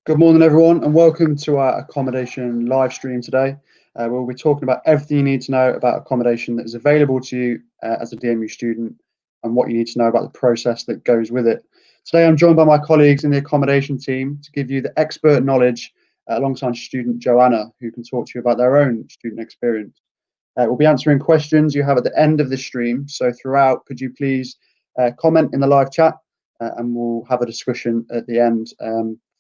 Good morning, everyone, and welcome to our accommodation live stream today. We'll be talking about everything you need to know about accommodation that is available to you as a DMU student and what you need to know about the process that goes with it. Today, I'm joined by my colleagues in the accommodation team to give you the expert knowledge alongside student Joanna, who can talk to you about their own student experience. We'll be answering questions you have at the end of the stream. So throughout, could you please comment in the live chat and we'll have a discussion at the end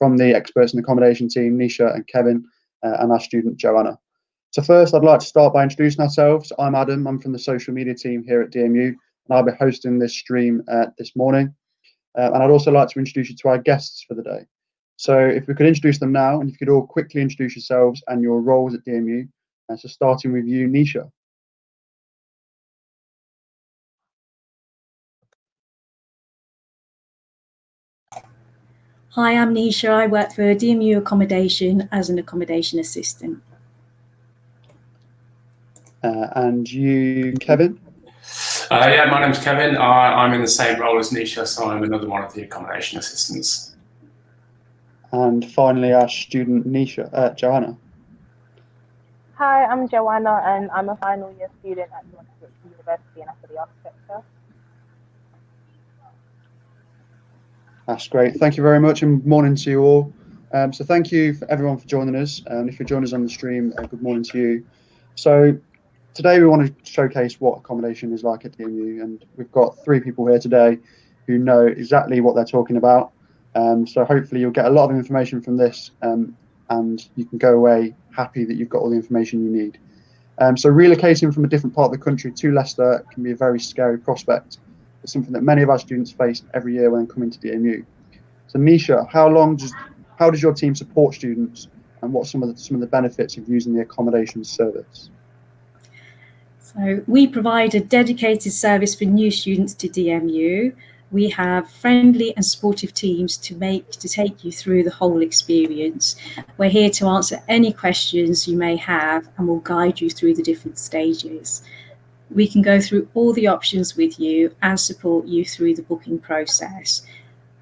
from the experts in the accommodation team, Misha and Kevin, and our student Joanna. So first, I'd like to start by introducing ourselves. I'm Adam, I'm from the social media team here at DMU, and I'll be hosting this stream this morning. And I'd also like to introduce you to our guests for the day. So if we could introduce them now, and if you could all quickly introduce yourselves and your roles at DMU. So starting with you, Misha. Hi, I'm Misha. I work for DMU Accommodation as an accommodation assistant. And you, Kevin? Yeah, my name's Kevin. I'm in the same role as Misha, so I'm another one of the accommodation assistants. And finally, our student, Joanna. Hi, I'm Joanna, and I'm a final year student at Montfort University and for the architecture. That's great. Thank you very much, and morning to you all. So thank you for everyone for joining us. And if you're joining us on the stream, good morning to you. So today we want to showcase what accommodation is like at DMU, and we've got 3 people here today who know exactly what they're talking about. So hopefully you'll get a lot of information from this, and you can go away happy that you've got all the information you need. So relocating from a different part of the country to Leicester can be a very scary prospect. It's something that many of our students face every year when coming to DMU. So Misha, how does your team support students, and what some of the benefits of using the accommodation service? So we provide a dedicated service for new students to DMU. We have friendly and supportive teams to take you through the whole experience. We're here to answer any questions you may have, and we'll guide you through the different stages. We can go through all the options with you and support you through the booking process.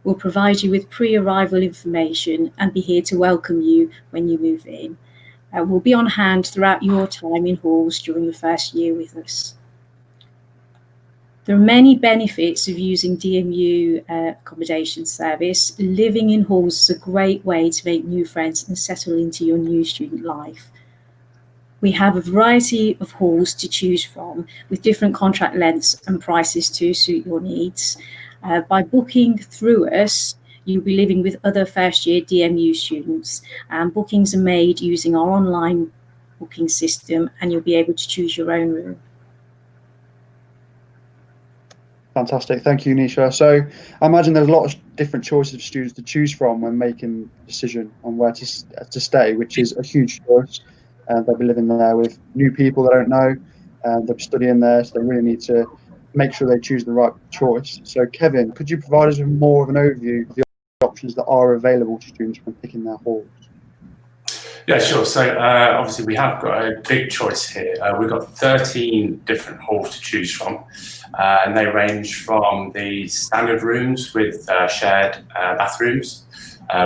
We'll provide you with pre-arrival information and be here to welcome you when you move in. We'll be on hand throughout your time in halls during the first year with us. There are many benefits of using DMU accommodation service. Living in halls is a great way to make new friends and settle into your new student life. We have a variety of halls to choose from with different contract lengths and prices to suit your needs. By booking through us, you'll be living with other first year DMU students, and bookings are made using our online booking system, and you'll be able to choose your own room. Fantastic, thank you, Nisha. So I imagine there's a lot of different choices for students to choose from when making a decision on where to stay, which is a huge choice. They'll be living there with new people they don't know, they'll be studying there, so they really need to make sure they choose the right choice. So Kevin, could you provide us with more of an overview of the options that are available to students when picking their halls? Yeah, sure. So obviously we have got a big choice here. We've got 13 different halls to choose from, and they range from the standard rooms with shared bathrooms.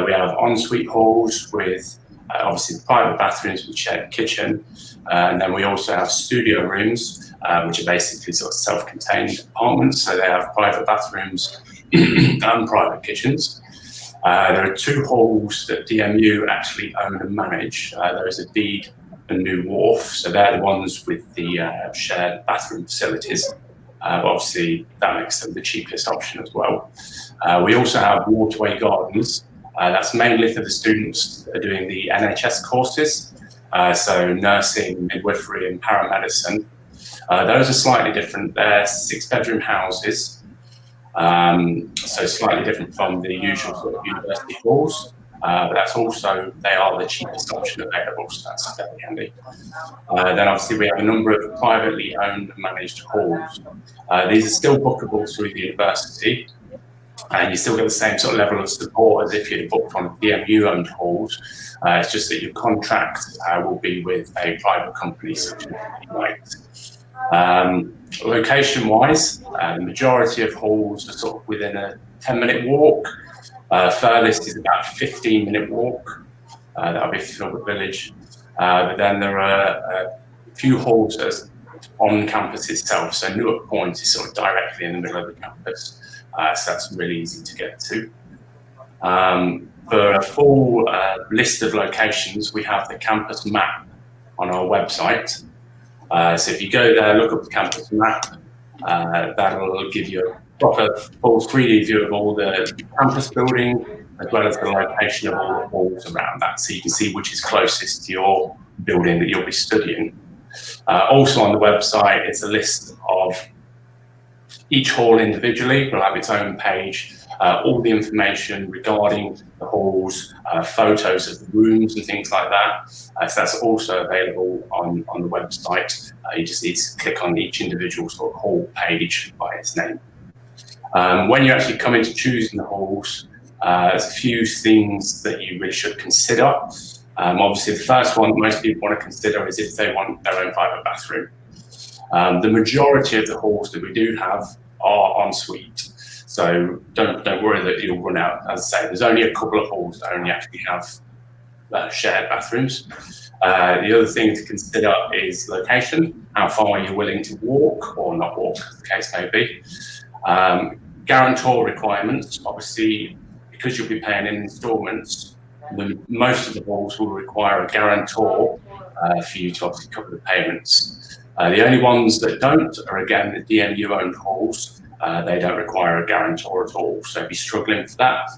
We have ensuite halls with obviously private bathrooms with shared kitchen, and then we also have studio rooms, which are basically sort of self-contained apartments, so they have private bathrooms and private kitchens. There are 2 halls that DMU actually own and manage. There is a Deed and New Wharf, so they're the ones with the shared bathroom facilities. Obviously, that makes them the cheapest option as well. We also have Waterway Gardens. That's mainly for the students that are doing the NHS courses, so nursing, midwifery and paramedicine. Those are slightly different. They're 6-bedroom houses, so slightly different from the usual sort of university halls, but that's also, they are the cheapest option available, so that's very handy. Then obviously we have a number of privately owned and managed halls. These are still bookable through the university, and you still get the same sort of level of support as if you'd booked on DMU-owned halls. It's just that your contract will be with a private company such as Location-wise, the majority of halls are sort of within a 10-minute walk. Furthest is about a 15-minute walk. That'll be Filbert Village. But then there are a few halls on campus itself. So Newark Point is sort of directly in the middle of the campus. So that's really easy to get to. For a full list of locations, we have the campus map on our website. So if you go there, look up the campus map, that'll give you a proper full 3D view of all the campus building, as well as the location of all the halls around that, so you can see which is closest to your building that you'll be studying. Also on the website is a list of each hall individually. Will have its own page, all the information regarding the halls, photos of the rooms and things like that. So that's also available on the website. You just need to click on each individual sort of hall page by its name. When you actually come into choosing the halls, there's a few things that you really should consider. Obviously, the first one that most people want to consider is if they want their own private bathroom. The majority of the halls that we do have are en suite, so don't worry that you'll run out. As I say, there's only a couple of halls that only actually have shared bathrooms. The other thing to consider is location. How far are you willing to walk or not walk, as the case may be. Guarantor requirements, obviously, because you'll be paying in instalments, most of the halls will require a guarantor for you to obviously cover the payments. The only ones that don't are, again, the DMU-owned halls. They don't require a guarantor at all. So if you're struggling for that,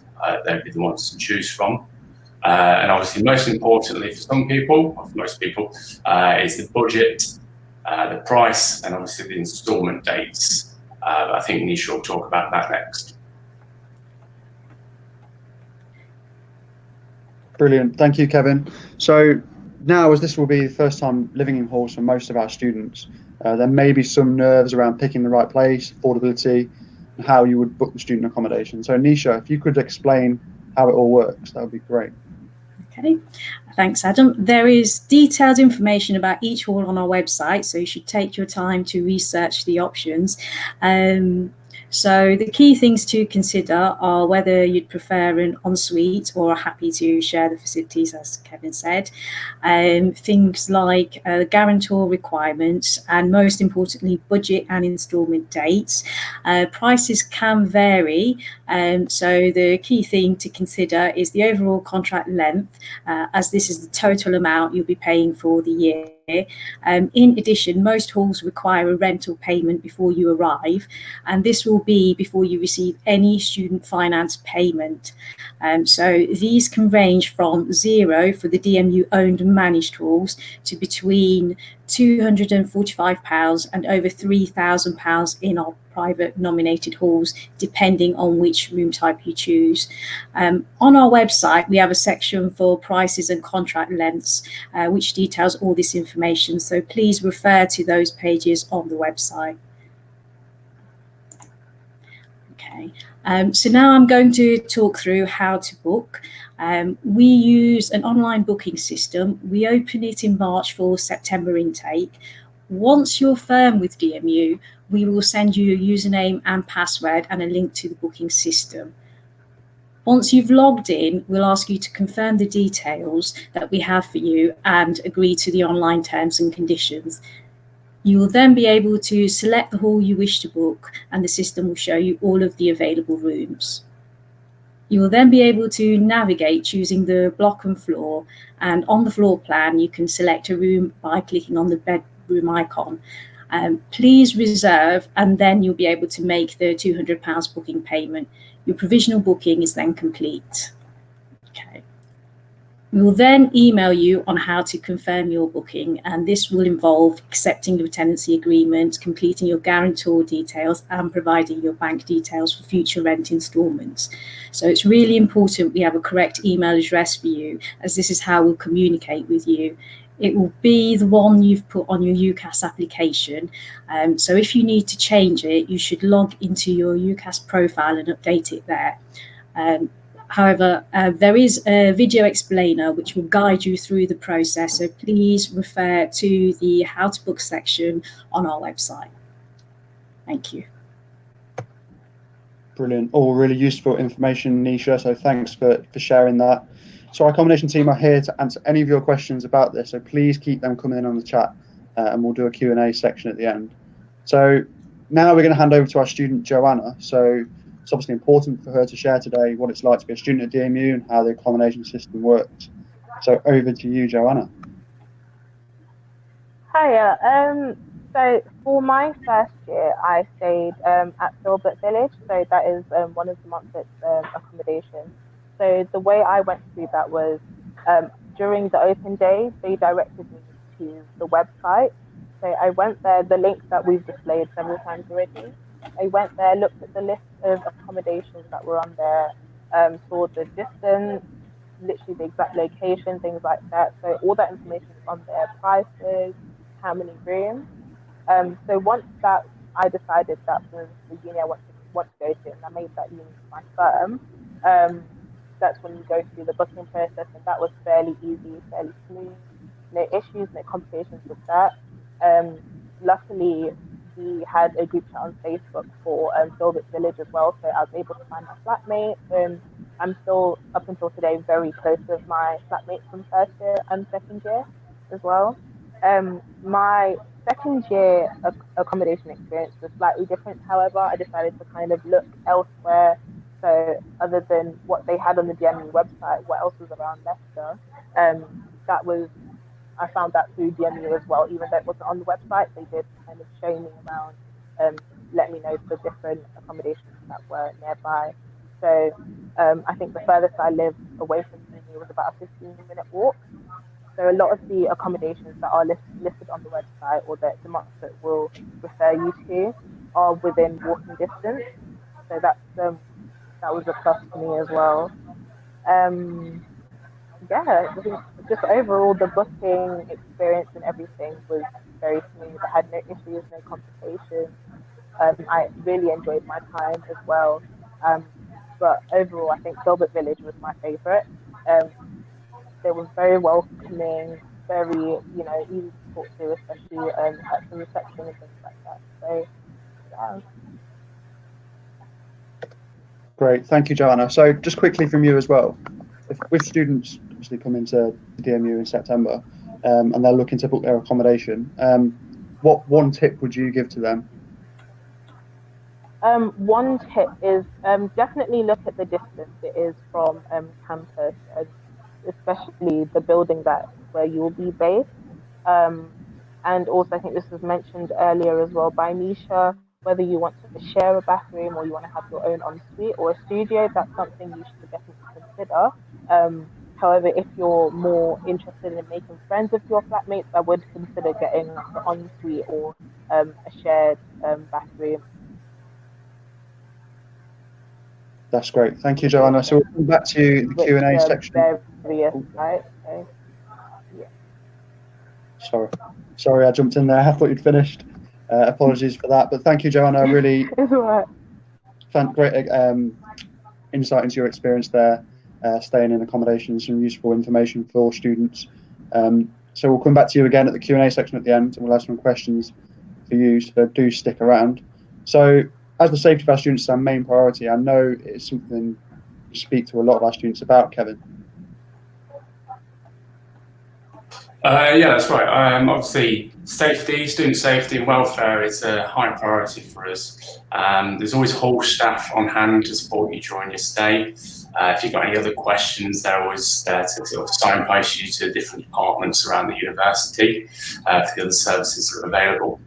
they'd be the ones to choose from. And obviously, most importantly for some people, or for most people, is the budget, the price, and obviously the instalment dates. I think Misha will talk about that next. Brilliant. Thank you, Kevin. So now, as this will be the first time living in halls for most of our students, there may be some nerves around picking the right place, affordability, and how you would book the student accommodation. So Nisha, if you could explain how it all works, that would be great. Okay, thanks, Adam. There is detailed information about each hall on our website, so you should take your time to research the options. So the key things to consider are whether you'd prefer an ensuite or are happy to share the facilities, as Kevin said. Things like guarantor requirements, and most importantly, budget and instalment dates. Prices can vary, so the key thing to consider is the overall contract length, as this is the total amount you'll be paying for the year. In addition, most halls require a rental payment before you arrive, and this will be before you receive any student finance payment. So these can range from £0 for the DMU owned and managed halls to between £245 and over £3,000 in our private nominated halls, depending on which room type you choose. On our website, we have a section for prices and contract lengths, which details all this information. So please refer to those pages on the website. Okay, so now I'm going to talk through how to book. We use an online booking system. We open it in March for September intake. Once you're firm with DMU, we will send you a username and password and a link to the booking system. Once you've logged in, we'll ask you to confirm the details that we have for you and agree to the online terms and conditions. You will then be able to select the hall you wish to book, and the system will show you all of the available rooms. You will then be able to navigate choosing the block and floor, and on the floor plan you can select a room by clicking on the bedroom icon. Please reserve, and then you'll be able to make the £200 booking payment. Your provisional booking is then complete. Okay. We will then email you on how to confirm your booking, and this will involve accepting your tenancy agreement, completing your guarantor details, and providing your bank details for future rent instalments. So it's really important we have a correct email address for you, as this is how we'll communicate with you. It will be the one you've put on your UCAS application. So if you need to change it, you should log into your UCAS profile and update it there. However, there is a video explainer which will guide you through the process, so please refer to the How to Book section on our website. Thank you. Brilliant. All really useful information, Nisha. So thanks for sharing that. So our accommodation team are here to answer any of your questions about this. So please keep them coming in on the chat, and we'll do a Q&A section at the end. So now we're going to hand over to our student, Joanna. So it's obviously important for her to share today what it's like to be a student at DMU and how the accommodation system works. So over to you, Joanna. Hiya. So for my first year, I stayed at Filbert Village. So that is one of the Montfort's accommodation. So the way I went through that was during the open day, they directed me to the website. So I went there, the link that we've displayed several times already. I went there, looked at the list of accommodations that were on there, saw the distance, literally the exact location, things like that. So all that information is on there, prices, how many rooms. So once that I decided that was the uni I want to go to, and I made that uni my firm, that's when you go through the booking process, and that was fairly easy, fairly smooth, no issues, no complications with that. Luckily, we had a group chat on Facebook for Filbert Village as well, so I was able to find my flatmates, and I'm still, up until today, very close with my flatmates from first year and second year as well. My second year accommodation experience was slightly different. However, I decided to kind of look elsewhere. So other than what they had on the DMU website, what else was around Leicester? I found that through DMU as well. Even though it wasn't on the website, they did kind of show me around, let me know the different accommodations that were nearby. So I think the furthest I lived away from uni was about a 15-minute walk. So a lot of the accommodations that are listed on the website, or that the Montfort will refer you to, are within walking distance. So that was a plus for me as well. Yeah, I think just overall the booking experience and everything was very smooth. I had no issues, no complications. I really enjoyed my time as well. But overall, I think Filbert Village was my favourite. They were very welcoming, very, easy to talk to, especially at the reception and things like that. So, yeah. Great, thank you, Joanna. So just quickly from you as well, with students obviously come into the DMU in September, and they're looking to book their accommodation, what one tip would you give to them? One tip is definitely look at the distance it is from campus, especially the building where you will be based. And also, I think this was mentioned earlier as well by Misha, whether you want to share a bathroom or you want to have your own ensuite or a studio, that's something you should definitely consider. However, if you're more interested in making friends with your flatmates, I would consider getting an ensuite or a shared bathroom. That's great. Thank you, Joanna. So we'll come back to the Q&A section. Right? So, yeah. Sorry, I jumped in there. I thought you'd finished. Apologies for that. But thank you, Joanna. Really great insight into your experience there, staying in accommodation, some useful information for students. So we'll come back to you again at the Q&A section at the end, and we'll have some questions for you, so do stick around. So as the safety of our students is our main priority, I know it's something you speak to a lot of our students about, Kevin. Yeah, that's right. Obviously, student safety and welfare is a high priority for us. There's always hall staff on hand to support you during your stay. If you've got any other questions, they're always there to sort of signpost you to different departments around the university for the other services that are available.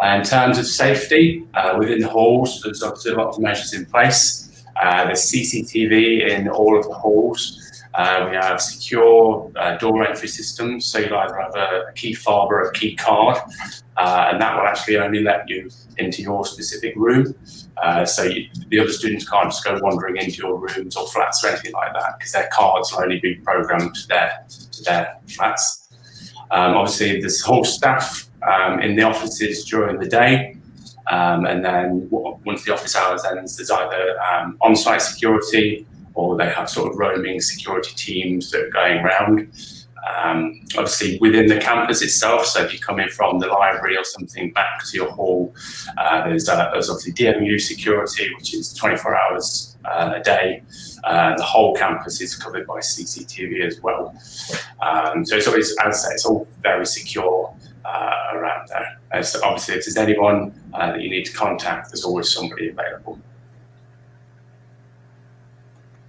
In terms of safety, within the halls, there's obviously a lot of measures in place. There's CCTV in all of the halls. We have secure door entry systems, so you'll either have a key fob or a key card, and that will actually only let you into your specific room. So the other students can't just go wandering into your rooms or flats or anything like that, because their cards will only be programmed to their flats. Obviously, there's whole staff in the offices during the day, and then once the office hours ends, there's either on-site security, or they have sort of roaming security teams that are going around. Obviously within the campus itself, so if you come in from the library or something back to your hall, there's obviously DMU security, which is 24 hours a day. The whole campus is covered by CCTV as well. So it's always, as I say, it's all very secure around there. So obviously if there's anyone that you need to contact, there's always somebody available.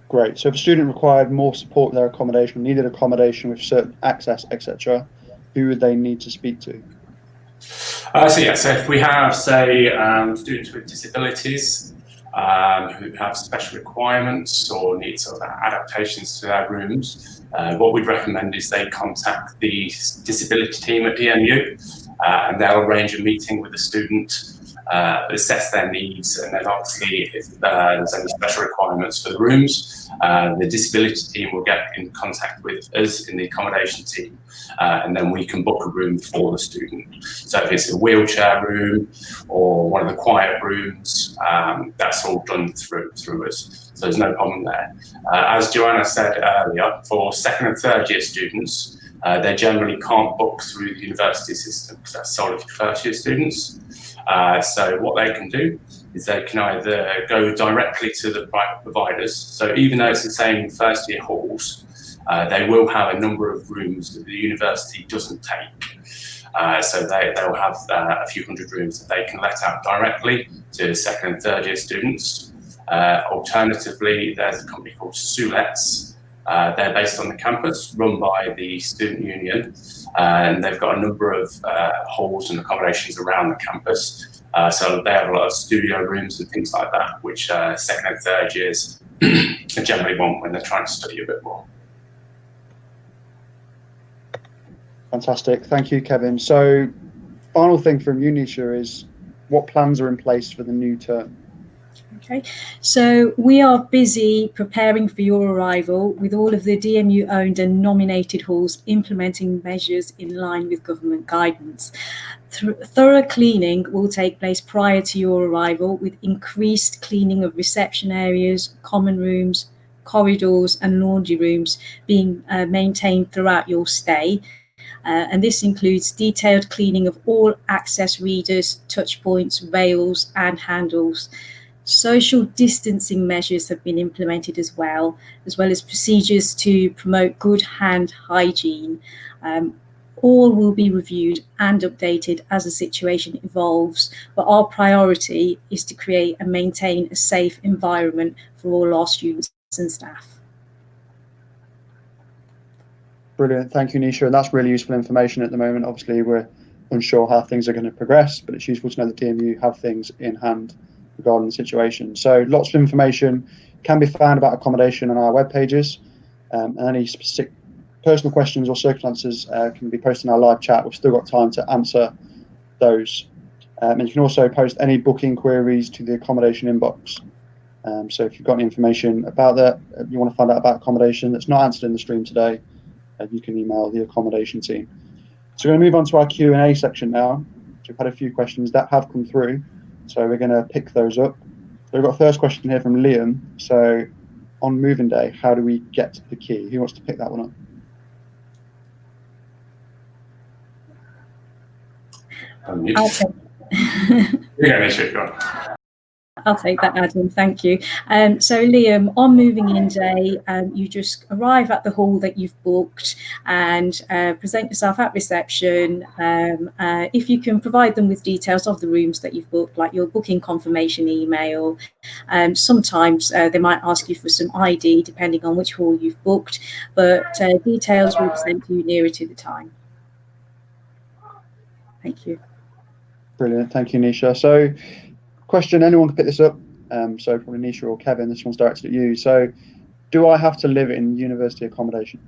Great. So if a student required more support with their accommodation, needed accommodation with certain access, etc., who would they need to speak to? So if we have, say, students with disabilities who have special requirements or need sort of adaptations to their rooms, what we'd recommend is they contact the disability team at DMU, and they'll arrange a meeting with the student, assess their needs, and then obviously if there's any special requirements for the rooms, the disability team will get in contact with us in the accommodation team, and then we can book a room for the student. So if it's a wheelchair room or one of the quiet rooms, that's all done through us. So there's no problem there. As Joanna said earlier, for second and third year students, they generally can't book through the university system because that's solely for first year students. So what they can do is they can either go directly to the private providers. So even though it's the same first year halls, they will have a number of rooms that the university doesn't take. So they'll have a few hundred rooms that they can let out directly to second and third year students. Alternatively, there's a company called Sulets. They're based on the campus, run by the student union, and they've got a number of halls and accommodations around the campus. So they have a lot of studio rooms and things like that, which second and third years generally want when they're trying to study a bit more. Fantastic. Thank you, Kevin. So final thing from you, Misha, is what plans are in place for the new term? Okay, so we are busy preparing for your arrival with all of the DMU owned and nominated halls implementing measures in line with government guidance. Thorough cleaning will take place prior to your arrival, with increased cleaning of reception areas, common rooms, corridors and laundry rooms being maintained throughout your stay. And this includes detailed cleaning of all access readers, touch points, rails and handles. Social distancing measures have been implemented as well as procedures to promote good hand hygiene. All will be reviewed and updated as the situation evolves, but our priority is to create and maintain a safe environment for all our students and staff. Brilliant. Thank you, Nisha. And that's really useful information at the moment. Obviously, we're unsure how things are going to progress, but it's useful to know that DMU have things in hand regarding the situation. So lots of information can be found about accommodation on our web pages, and any specific personal questions or circumstances can be posted in our live chat. We've still got time to answer those. And you can also post any booking queries to the accommodation inbox. So if you've got any information about that, you want to find out about accommodation that's not answered in the stream today, you can email the accommodation team. So we're going to move on to our Q&A section now. We've had a few questions that have come through, so we're going to pick those up. So we've got a first question here from Liam. So on moving day, how do we get the key? Who wants to pick that one up? I'll take that, Adam. Thank you. So, Liam, on moving in day, you just arrive at the hall that you've booked and present yourself at reception. If you can provide them with details of the rooms that you've booked, like your booking confirmation email. Sometimes they might ask you for some ID, depending on which hall you've booked, but details will be sent to you nearer to the time. Thank you. Brilliant. Thank you, Nisha. So, question, anyone can pick this up. So probably Nisha or Kevin, this one's directed at you. So do I have to live in university accommodation?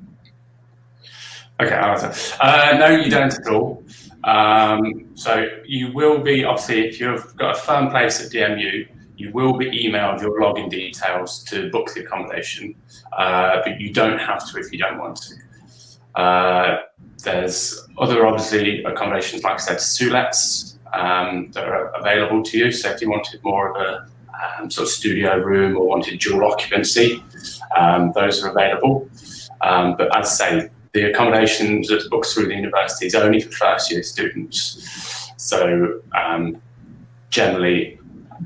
Okay, I'll answer. No, you don't at all. So you will be, obviously, if you've got a firm place at DMU, you will be emailed your login details to book the accommodation, but you don't have to if you don't want to. There's other, obviously, accommodations, like I said, Sulets, that are available to you. So if you wanted more of a sort of studio room or wanted dual occupancy, those are available. But as I say, the accommodation that's booked through the university is only for first year students. So generally,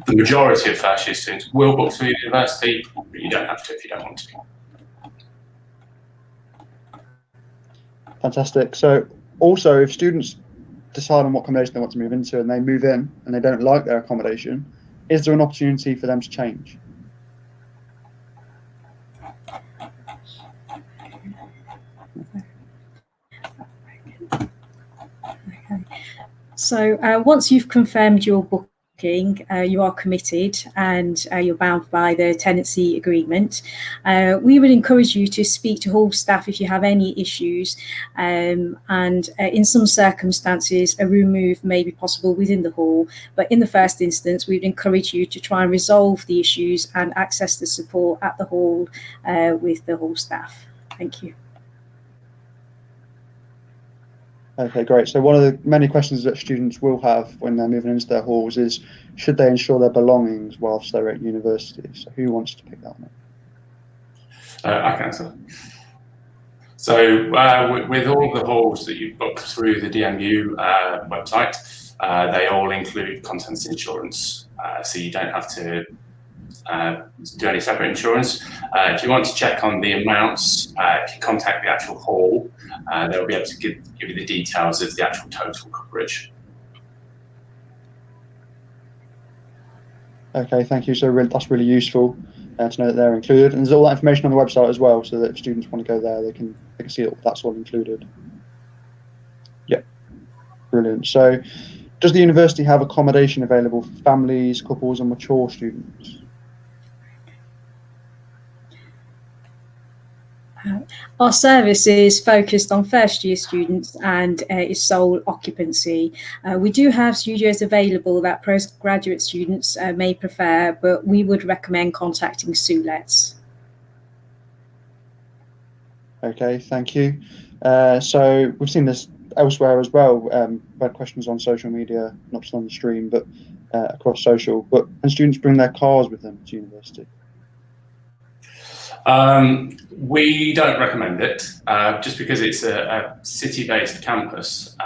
the majority of first year students will book through the university, but you don't have to if you don't want to. Fantastic. So also, if students decide on what accommodation they want to move into and they move in and they don't like their accommodation, is there an opportunity for them to change? Okay. So once you've confirmed your booking, you are committed and you're bound by the tenancy agreement. We would encourage you to speak to hall staff if you have any issues, and in some circumstances a room move may be possible within the hall, but in the first instance we'd encourage you to try and resolve the issues and access the support at the hall with the hall staff. Thank you. Okay, great. So one of the many questions that students will have when they're moving into their halls is, should they insure their belongings whilst they're at university? So who wants to pick that one up? I can answer. So with all the halls that you book through the DMU website, they all include contents insurance. So you don't have to do any separate insurance. If you want to check on the amounts, if you contact the actual hall, they'll be able to give you the details of the actual total coverage. Okay, thank you. So that's really useful to know that they're included, and there's all that information on the website as well, so that if students want to go there, they can see that that's all included. Yeah, brilliant. So, does the university have accommodation available for families, couples, and mature students? Our service is focused on first year students and is sole occupancy. We do have studios available that postgraduate students may prefer, but we would recommend contacting Sulets. Okay, thank you. So we've seen this elsewhere as well. We've had questions on social media, not just on the stream, but across social. But can students bring their cars with them to university? We don't recommend it, just because it's a city-based campus.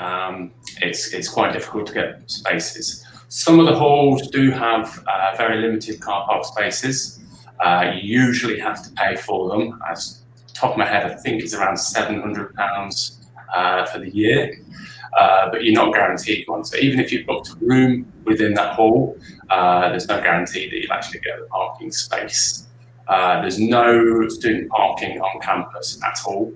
It's quite difficult to get spaces. Some of the halls do have very limited car park spaces. You usually have to pay for them. As top of my head, I think it's around £700 for the year, but you're not guaranteed one. So even if you've booked a room within that hall, there's no guarantee that you'll actually get a parking space. There's no student parking on campus at all.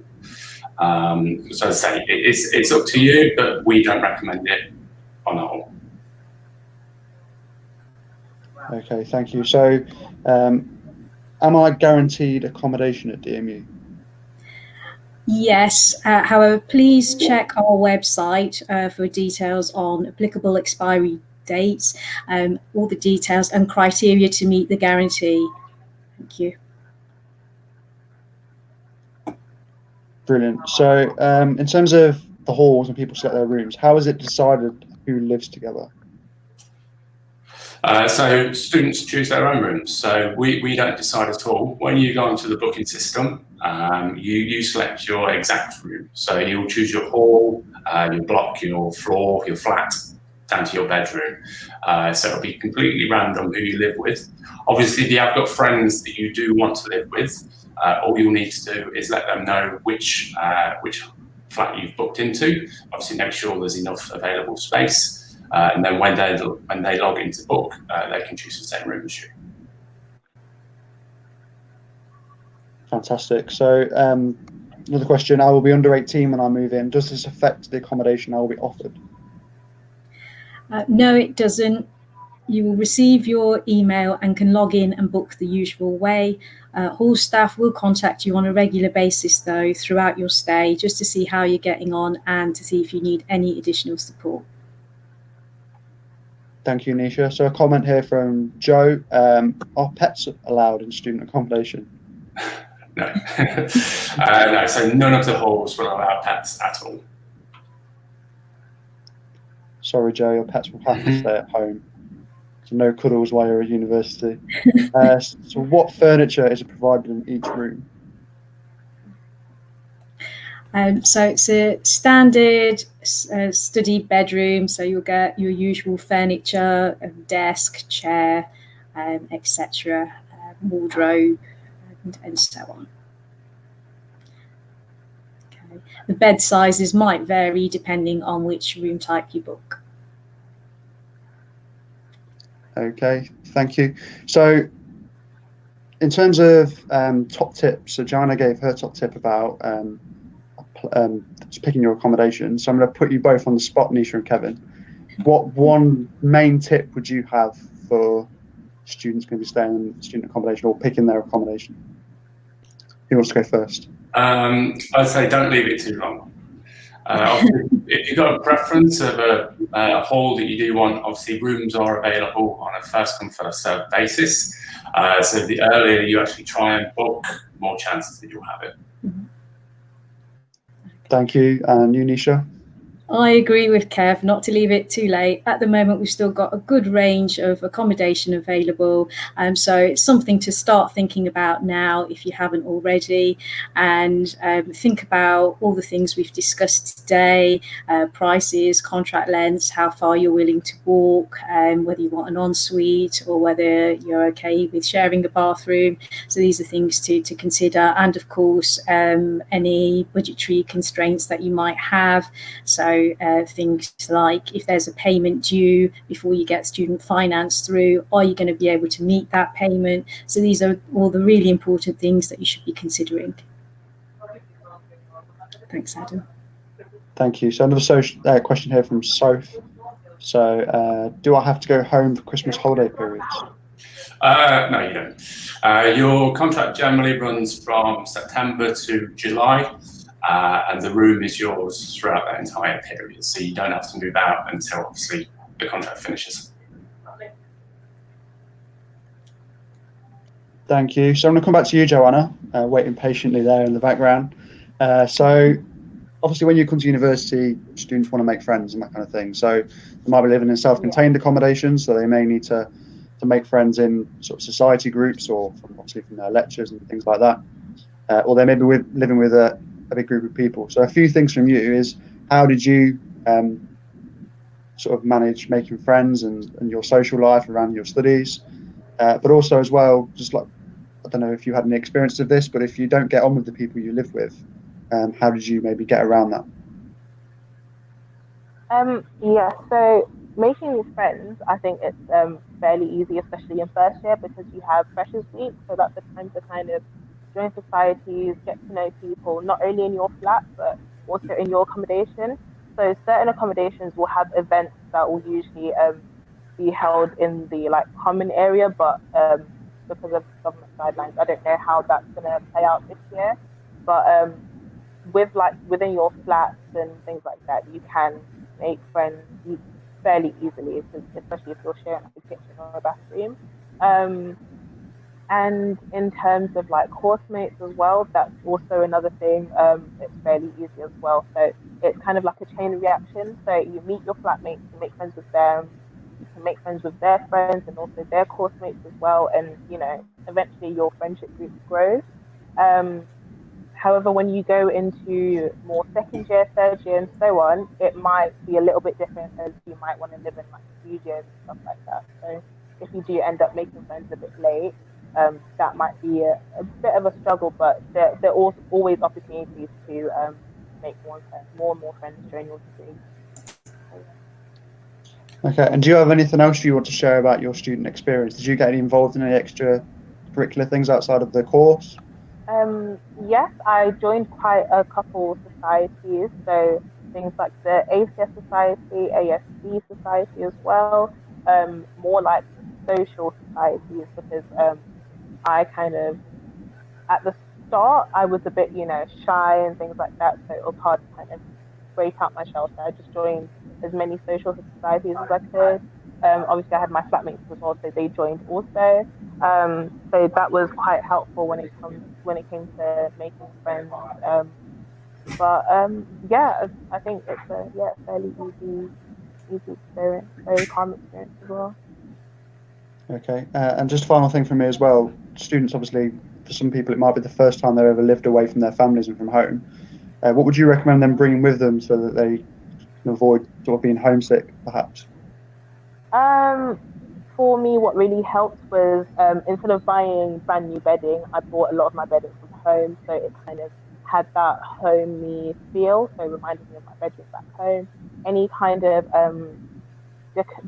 So as I say, it's up to you, but we don't recommend it on the whole. Okay, thank you. So am I guaranteed accommodation at DMU? Yes, however, please check our website for details on applicable expiry dates, all the details and criteria to meet the guarantee. Thank you. Brilliant. So in terms of the halls and people select their rooms, how is it decided who lives together? So students choose their own rooms. So we don't decide at all. When you go into the booking system, you select your exact room. So you'll choose your hall, your block, your floor, your flat, down to your bedroom. So it'll be completely random who you live with. Obviously, if you have got friends that you do want to live with, all you'll need to do is let them know which flat you've booked into. Obviously, make sure there's enough available space, and then when they log into book, they can choose the same room as you. Fantastic. So another question: I will be under 18 when I move in. Does this affect the accommodation I will be offered? No, it doesn't. You will receive your email and can log in and book the usual way. Hall staff will contact you on a regular basis, though, throughout your stay, just to see how you're getting on and to see if you need any additional support. Thank you, Misha. So a comment here from Joe: are pets allowed in student accommodation? No. No. So none of the halls will allow pets at all. Sorry, Joe, your pets will have to stay at home. So no cuddles while you're at university. So what furniture is provided in each room? So it's a standard study bedroom. So you'll get your usual furniture, desk, chair, etc., wardrobe, and so on. Okay. The bed sizes might vary depending on which room type you book. Okay, thank you. So in terms of top tips, so Jana gave her top tip about picking your accommodation. So I'm going to put you both on the spot, Misha and Kevin. What one main tip would you have for students going to be staying in student accommodation or picking their accommodation? Who wants to go first? I'd say don't leave it too long. If you've got a preference of a hall that you do want, obviously rooms are available on a first come first served basis. So the earlier you actually try and book, more chances that you'll have it. Thank you. And you, Nisha? I agree with Kev, not to leave it too late. At the moment, we've still got a good range of accommodation available. So it's something to start thinking about now if you haven't already. And think about all the things we've discussed today, prices, contract lengths, how far you're willing to walk, whether you want an ensuite or whether you're okay with sharing a bathroom. So these are things to consider. And of course, any budgetary constraints that you might have. So things like if there's a payment due before you get student finance through, are you going to be able to meet that payment? So these are all the really important things that you should be considering. Thanks, Adam. Thank you. So another question here from Soph. So do I have to go home for Christmas holiday periods? No, you don't. Your contract generally runs from September to July. And the room is yours throughout that entire period. So you don't have to move out until obviously the contract finishes. Thank you. So I'm going to come back to you, Joanna, waiting patiently there in the background. So obviously when you come to university, students want to make friends and that kind of thing. So they might be living in self-contained accommodation, so they may need to make friends in sort of society groups or obviously from their lectures and things like that. Or they may be living with a big group of people. So a few things from you is, how did you sort of manage making friends and your social life around your studies? But also as well, just like, I don't know if you had any experience of this, but if you don't get on with the people you live with, how did you maybe get around that? Yeah, so making new friends, I think it's fairly easy, especially in first year, because you have Freshers Week, so that's the time to kind of join societies, get to know people, not only in your flat, but also in your accommodation. So certain accommodations will have events that will usually be held in the common area, but because of government guidelines, I don't know how that's going to play out this year. But within your flats and things like that, you can make friends fairly easily, especially if you're sharing a kitchen or a bathroom. And in terms of course mates as well, that's also another thing. It's fairly easy as well. So it's kind of like a chain reaction. So you meet your flatmates, you make friends with them, you can make friends with their friends and also their course mates as well. And, eventually your friendship group grows. However, when you go into more second year, third year and so on, it might be a little bit different, as you might want to live in studios and stuff like that. So if you do end up making friends a bit late, that might be a bit of a struggle, but there are always opportunities to make more and more friends during your degree. Okay, and do you have anything else you want to share about your student experience? Did you get involved in any extra curricular things outside of the course? Yes, I joined quite a couple societies, so things like the ACS Society, ASB Society as well, more like social societies, because I kind of, at the start, I was a bit, shy and things like that, so it was hard to kind of break out my shell. So I just joined as many social societies as I could. Obviously, I had my flatmates as well, so they joined also. So that was quite helpful when it came to making friends. Yeah, I think it's a fairly easy experience, very calm experience as well. Okay, and just final thing for me as well, students obviously, for some people it might be the first time they've ever lived away from their families and from home. what would you recommend them bringing with them so that they can avoid sort of being homesick, perhaps? For me, what really helped was instead of buying brand new bedding, I bought a lot of my bedding from home, so it kind of had that homey feel, so it reminded me of my bedroom back home. Any kind of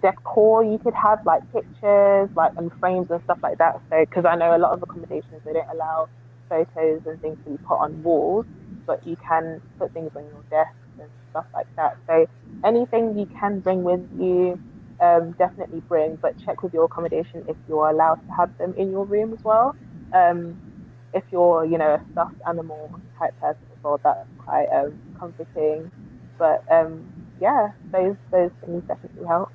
decor you could have, like pictures, like and frames and stuff like that. So, because I know a lot of accommodations, they don't allow photos and things to be put on walls, but you can put things on your desk and stuff like that. So anything you can bring with you, definitely bring, but check with your accommodation if you're allowed to have them in your room as well. If you're, a stuffed animal type person as well, that's quite comforting. But yeah, those things definitely help.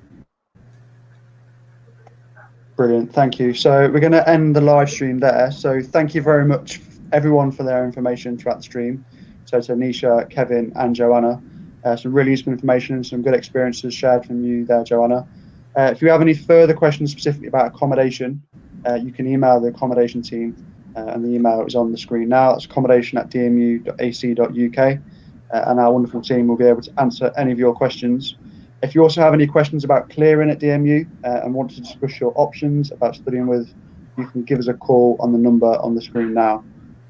Brilliant, thank you. So we're going to end the live stream there. So thank you very much, everyone, for their information throughout the stream. So to Misha, Kevin, and Joanna, some really useful information and some good experiences shared from you there, Joanna. If you have any further questions specifically about accommodation, you can email the accommodation team, and the email is on the screen now. That's accommodation@dmu.ac.uk, and our wonderful team will be able to answer any of your questions. If you also have any questions about clearing at DMU and want to discuss your options about studying with, you can give us a call on the number on the screen now.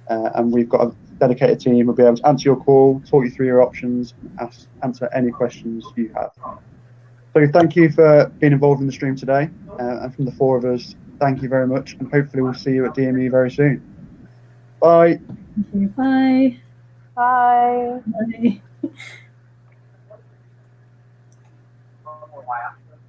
And we've got a dedicated team who will be able to answer your call, talk you through your options, and answer any questions you have. So thank you for being involved in the stream today. And from the four of us, thank you very much. And hopefully we'll see you at DMU very soon. Bye. Thank you. Bye. Bye. Bye.